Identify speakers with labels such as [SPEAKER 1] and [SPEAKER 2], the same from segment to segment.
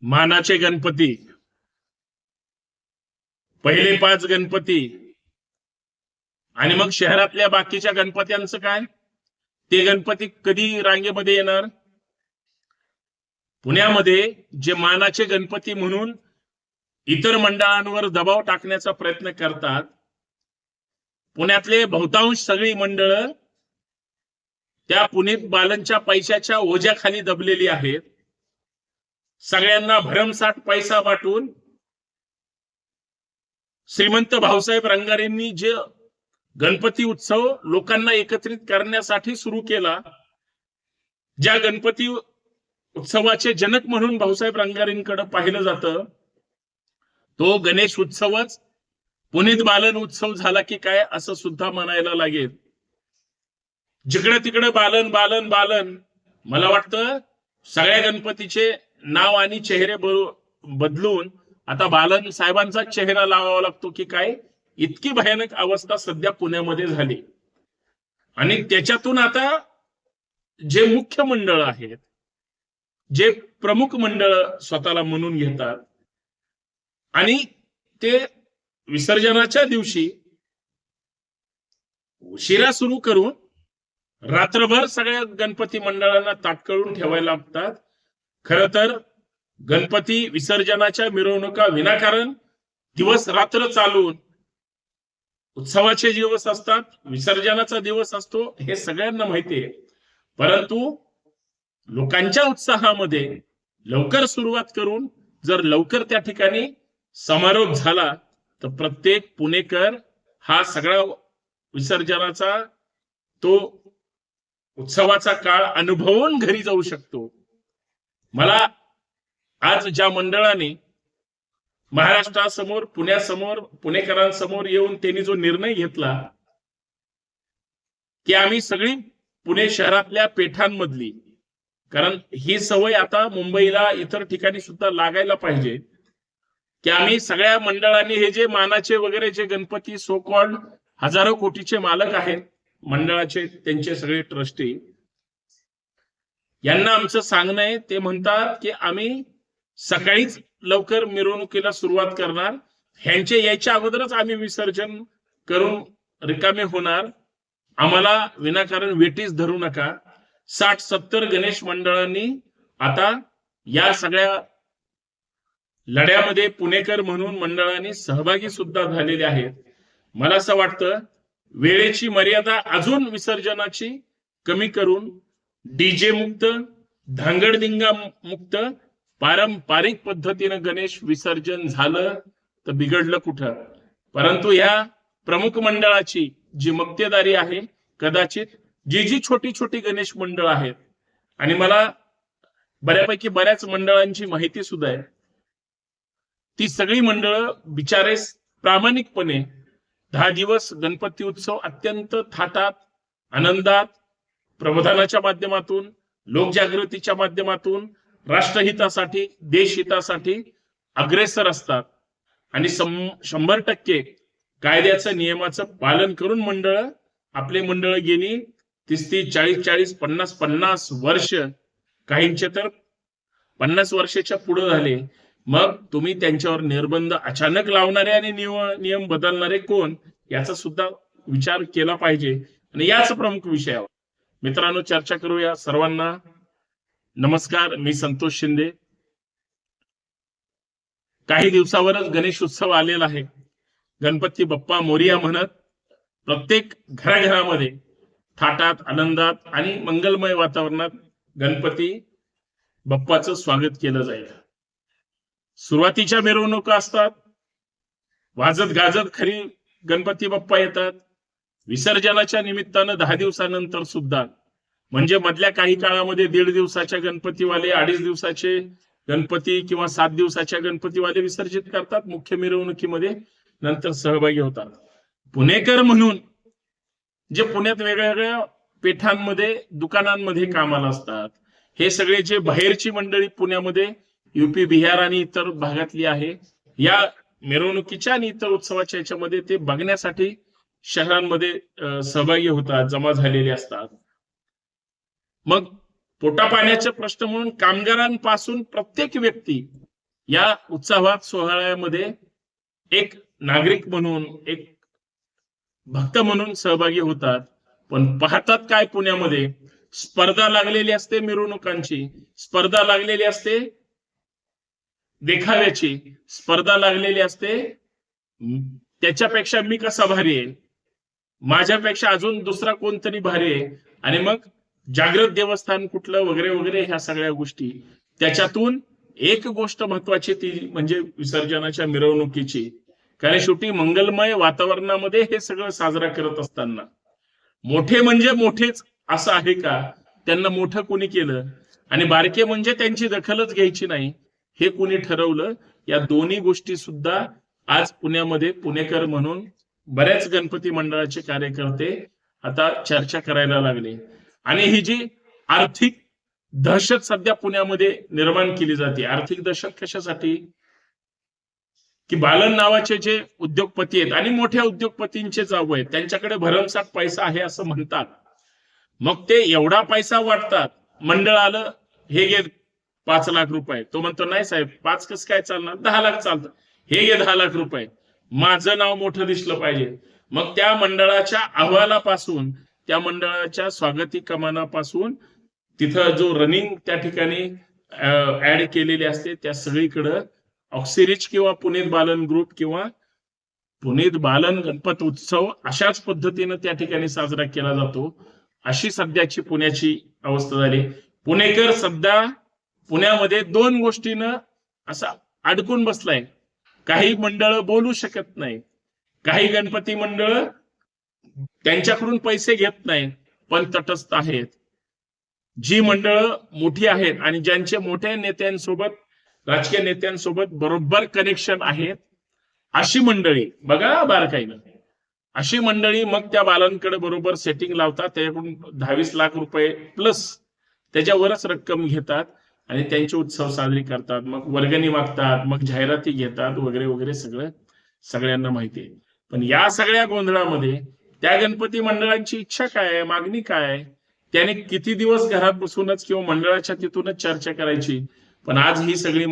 [SPEAKER 1] मानाचे गणपती, पहिले 5 गणपती आणि मग शहरातल्या बाकीच्या गणपत्यांचं काय? ते गणपती कधी रांगेमध्ये येणार? पुण्यामध्ये जे मानाचे गणपती म्हणून इतर मंडळांवर दबाव टाकण्याचा प्रयत्न करतात, पुण्यातले बहुतांश सगळी मंडळ त्या पुनीत बालनच्या पैशाच्या ओझ्याखाली दबलेली आहेत. सगळ्यांना भरमसाठ पैसा वाटून श्रीमंत भाऊसाहेब रंगारेंनी जे गणपती उत्सव लोकांना एकत्रित करण्यासाठी सुरू केला, ज्या गणपती उत्सवाचे जनक म्हणून भाऊसाहेब रंगारेंकडे पाहिलं जातं, तो गणेश उत्सवच पुनीत बालन उत्सव झाला की काय असं सुद्धा म्हणायला लागेल. जिकडे तिकडे बालन बालन बालन. मला वाटतं सगळ्या गणपतीचे नाव आणि चेहरे बदलून आता बालन साहेबांचा चेहरा लावावा लागतो की काय, इतकी भयानक अवस्था सध्या पुण्यामध्ये झाली. आणि त्याच्यातून आता जे मुख्य मंडळ आहेत, जे प्रमुख मंडळ स्वतःला म्हणून घेतात आणि ते विसर्जनाच्या दिवशी उशिरा सुरू करून रात्रभर सगळ्या गणपती मंडळांना ताटकळून ठेवायला लागतात. खर तर गणपती विसर्जनाच्या मिरवणुका विनाकारण दिवस रात्र चालून, उत्सवाचे दिवस असतात, विसर्जनाचा दिवस असतो, हे सगळ्यांना माहिती आहे. परंतु लोकांच्या उत्साहामध्ये लवकर सुरुवात करून जर लवकर त्या ठिकाणी समारोप झाला तर प्रत्येक पुणेकर हा सगळा विसर्जनाचा तो उत्सवाचा काळ अनुभवून घरी जाऊ शकतो. मला आज ज्या मंडळाने महाराष्ट्रासमोर, पुण्यासमोर, पुणेकरांसमोर येऊन त्यांनी जो निर्णय घेतला की आम्ही सगळी पुणे शहरातल्या पेठांमधली, कारण ही सवय आता मुंबईला इतर ठिकाणी सुद्धा लागायला पाहिजे, की आम्ही सगळ्या मंडळांनी हे जे मानाचे वगैरे जे गणपती सो कॉल्ड हजारो कोटीचे मालक आहेत मंडळाचे, त्यांचे सगळे ट्रस्टी, यांना आमचं सांगणं आहे. ते म्हणतात की आम्ही सकाळीच लवकर मिरवणुकीला सुरुवात करणार, ह्यांचे यायच्या अगोदरच आम्ही विसर्जन करून रिकामे होणार, आम्हाला विनाकारण वेटीस धरू नका. 60-70 गणेश मंडळांनी आता या सगळ्या लढ्यामध्ये पुणेकर म्हणून मंडळांनी सहभागी सुद्धा झालेले आहेत. मला असं वाटतं वेळेची मर्यादा अजून विसर्जनाची कमी करून डीजे मुक्त, धांगडधिंगा मुक्त, पारंपरिक पद्धतीनं गणेश विसर्जन झालं तर बिघडलं कुठं. परंतु या प्रमुख मंडळाची जी मक्तेदारी आहे, कदाचित जी छोटी छोटी गणेश मंडळ आहेत, आणि मला बऱ्यापैकी बऱ्याच मंडळांची माहिती सुद्धा आहे, ती सगळी मंडळ बिचारे प्रामाणिकपणे 10 दिवस गणपती उत्सव अत्यंत थाटात, आनंदात, प्रबोधनाच्या माध्यमातून, लोकजागृतीच्या माध्यमातून, राष्ट्रहितासाठी, देशहितासाठी अग्रेसर असतात. आणि 100% कायद्याचं, नियमाचं पालन करून मंडळ, आपले मंडळ गेली 30-30, 40-40, 50-50 वर्ष, काहींचे तर 50 वर्षाच्या पुढे झाले. मग तुम्ही त्यांच्यावर निर्बंध अचानक लावणारे आणि नियम बदलणारे कोण, याचा सुद्धा विचार केला पाहिजे. आणि याच प्रमुख विषयावर मित्रांनो चर्चा करूया. सर्वांना नमस्कार, मी संतोष शिंदे. काही दिवसावरच गणेश उत्सव आलेला आहे. गणपती बाप्पा मोरिया म्हणत प्रत्येक घराघरामध्ये थाटात, आनंदात आणि मंगलमय वातावरणात गणपती बाप्पाचं स्वागत केलं जाईल. सुरुवातीच्या मिरवणुका असतात, वाजत गाजत खरी गणपती बाप्पा येतात. विसर्जनाच्या निमित्तानं 10 दिवसानंतर सुद्धा, म्हणजे मधल्या काही काळामध्ये 1.5 दिवसाच्या गणपतीवाले, 2.5 दिवसाचे गणपती किंवा 7 दिवसाच्या गणपतीवाले विसर्जित करतात मुख्य मिरवणुकीमध्ये, नंतर सहभागी होतात. पुणेकर म्हणून जे पुण्यात वेगवेगळ्या पेठांमध्ये, दुकानांमध्ये कामाला असतात, हे सगळे जे बाहेरची मंडळी पुण्यामध्ये युपी, बिहार आणि इतर भागातली आहे, या मिरवणुकीच्या आणि इतर उत्सवाच्या याच्यामध्ये ते बघण्यासाठी शहरांमध्ये सहभागी होतात, जमा झालेले असतात. मग पोटापाण्याचे प्रश्न म्हणून कामगारांपासून प्रत्येक व्यक्ती या उत्सवात सोहळ्यामध्ये एक नागरिक म्हणून, एक भक्त म्हणून सहभागी होतात. पण पाहतात काय, पुण्यामध्ये स्पर्धा लागलेली असते, मिरवणुकांची स्पर्धा लागलेली असते, देखाव्याची स्पर्धा लागलेली असते. त्याच्यापेक्षा मी कसा भारी आहे, माझ्यापेक्षा अजून दुसरा कोणतरी भारी आहे. आणि मग जागृत देवस्थान कुठलं वगैरे वगैरे ह्या सगळ्या गोष्टी. त्याच्यातून एक गोष्ट महत्वाची ती म्हणजे विसर्जनाच्या मिरवणुकीची. कारण शेवटी मंगलमय वातावरणामध्ये हे सगळं साजरा करत असताना मोठे म्हणजे मोठेच असं आहे का, त्यांना मोठं कोणी केलं, आणि बारके म्हणजे त्यांची दखलच घ्यायची नाही हे कोणी ठरवलं. या दोन्ही गोष्टी सुद्धा आज पुण्यामध्ये पुणेकर म्हणून बऱ्याच गणपती मंडळाचे कार्यकर्ते आता चर्चा करायला लागले. आणि ही जी आर्थिक दहशत सध्या पुण्यामध्ये निर्माण केली जाते, आर्थिक दहशत कशासाठी, की बालन नावाचे जे उद्योगपती आहेत आणि मोठ्या उद्योगपतींचे जाऊ आहेत, त्यांच्याकडे भरमसाठ पैसा आहे असं म्हणतात. मग ते एवढा पैसा वाटतात. मंडळ आलं, हे घे 5 लाख रुपये, तो म्हणतो नाही साहेब 5 कसं काय चालणार, 10 लाख चालतं, हे घे 10 लाख रुपये, माझं नाव मोठं दिसलं पाहिजे. मग त्या मंडळाच्या अहवालापासून, त्या मंडळाच्या स्वागती कमानापासून तिथं जो रनिंग त्या ठिकाणी ऍड केलेली असते, त्या सगळीकडं ऑक्सिरिच किंवा पुणेत बालन ग्रुप किंवा पुणेत बालन गणपत उत्सव अशाच पद्धतीनं त्या ठिकाणी साजरा केला जातो. अशी सध्याची पुण्याची अवस्था झाली. पुणेकर सध्या पुण्यामध्ये 2 गोष्टीनं असा अडकून बसलाय. काही मंडळ बोलू शकत नाही, काही गणपती मंडळ त्यांच्याकडून पैसे घेत नाही पण तटस्थ आहेत. जी मंडळ मोठी आहेत आणि ज्यांचे मोठ्या नेत्यांसोबत, राजकीय नेत्यांसोबत बरोबर कनेक्शन आहेत, अशी मंडळी बघा बारकाईनं, अशी मंडळी मग त्या बालांकडे बरोबर सेटिंग लावतात, त्याच्याकडून 10-20 लाख रुपये प्लस त्याच्यावरच रक्कम घेतात आणि त्यांचे उत्सव साजरे करतात. मग वर्गणी मागतात, मग जाहिराती घेतात वगैरे वगैरे, सगळं सगळ्यांना माहिती आहे. पण या सगळ्या गोंधळामध्ये त्या गणपती मंडळांची इच्छा काय आहे, मागणी काय आहे, त्याने किती दिवस घरात बसूनच किंवा मंडळाच्या तिथूनच चर्चा करायची. पण आज ही सगळी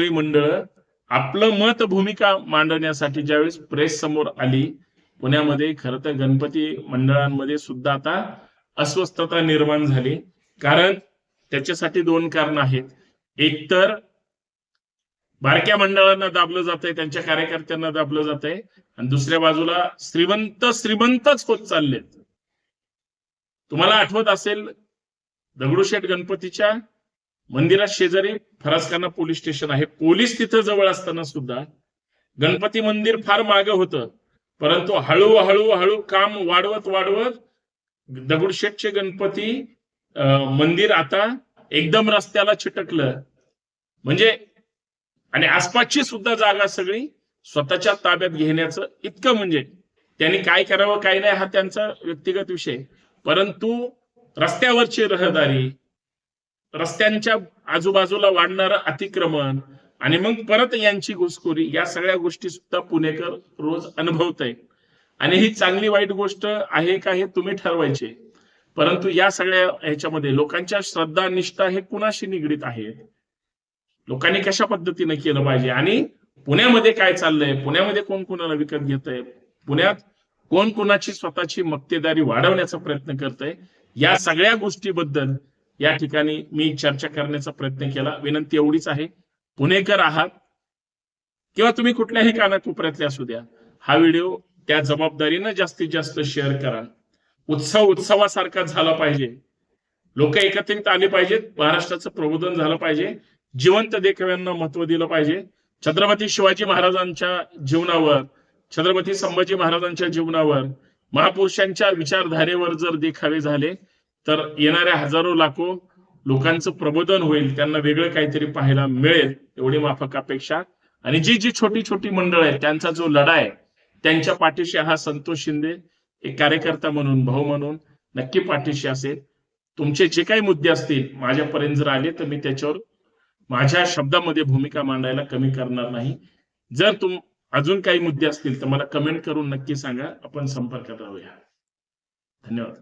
[SPEAKER 1] मंडळ आपलं मत, भूमिका मांडण्यासाठी ज्यावेळेस प्रेस समोर आली पुण्यामध्ये, खरं तर गणपती मंडळांमध्ये सुद्धा आता अस्वस्थता निर्माण झाली. कारण त्याच्यासाठी 2 कारण आहेत. एक तर बारक्या मंडळांना दाबलं जातंय, त्यांच्या कार्यकर्त्यांना दाबलं जातंय, आणि दुसऱ्या बाजूला श्रीमंतच होत चाललेत. तुम्हाला आठवत असेल, दगडूशेठ गणपतीच्या मंदिरात शेजारी फरासखाना पोलीस स्टेशन आहे. पोलीस तिथं जवळ असताना सुद्धा गणपती मंदिर फार मागे होतं, परंतु हळूहळू काम वाढवत दगडूशेठचे गणपती मंदिर आता एकदम रस्त्याला चिटकलं. म्हणजे आणि आसपासची सुद्धा जागा सगळी स्वतःच्या ताब्यात घेण्याचं इतकं, म्हणजे त्यांनी काय करावं काय नाही हा त्यांचा व्यक्तिगत विषय, परंतु रस्त्यावरची रहदारी, रस्त्यांच्या आजूबाजूला वाढणारं अतिक्रमण आणि मग परत यांची घुसखोरी, या सगळ्या गोष्टी सुद्धा पुणेकर रोज अनुभवत आहेत. आणि ही चांगली वाईट गोष्ट आहे का हे तुम्ही ठरवायचे. परंतु या सगळ्या ह्याच्यामध्ये लोकांच्या श्रद्धा, निष्ठा हे कुणाशी निगडीत आहेत, लोकांनी कशा पद्धतीने केलं पाहिजे, आणि पुण्यामध्ये काय चाललंय, पुण्यामध्ये कोण कोणाला विकत घेतंय, पुण्यात कोण कोणाची स्वतःची मक्तेदारी वाढवण्याचा प्रयत्न करतंय, या सगळ्या गोष्टीबद्दल या ठिकाणी मी चर्चा करण्याचा प्रयत्न केला. विनंती एवढीच आहे, पुणेकर आहात किंवा तुम्ही कुठल्याही कानाकोपऱ्यातले असू द्या, हा व्हिडिओ त्या जबाबदारीनं जास्तीत जास्त शेअर करा. उत्सवासारखा झाला पाहिजे, लोक एकत्रित आले पाहिजेत, महाराष्ट्राचं प्रबोधन झालं पाहिजे, जिवंत देखाव्यांना महत्व दिलं पाहिजे. छत्रपती शिवाजी महाराजांच्या जीवनावर, छत्रपती संभाजी महाराजांच्या जीवनावर, महापुरुषांच्या विचारधारेवर जर देखावे झाले तर येणाऱ्या हजारो लाखो लोकांचं प्रबोधन होईल, त्यांना वेगळं काहीतरी पाहायला मिळेल, एवढी माफक अपेक्षा. आणि जी छोटी छोटी मंडळ आहेत त्यांचा जो लढा आहे, त्यांच्या पाठीशी हा संतोष शिंदे एक कार्यकर्ता म्हणून, भाऊ म्हणून नक्की पाठीशी असेल. तुमचे जे काही मुद्दे असतील माझ्यापर्यंत जर आले तर मी त्याच्यावर माझ्या शब्दामध्ये भूमिका मांडायला कमी करणार नाही. जर अजून काही मुद्दे असतील तर मला कमेंट करून नक्की सांगा, आपण संपर्कात राहूया. धन्यवाद.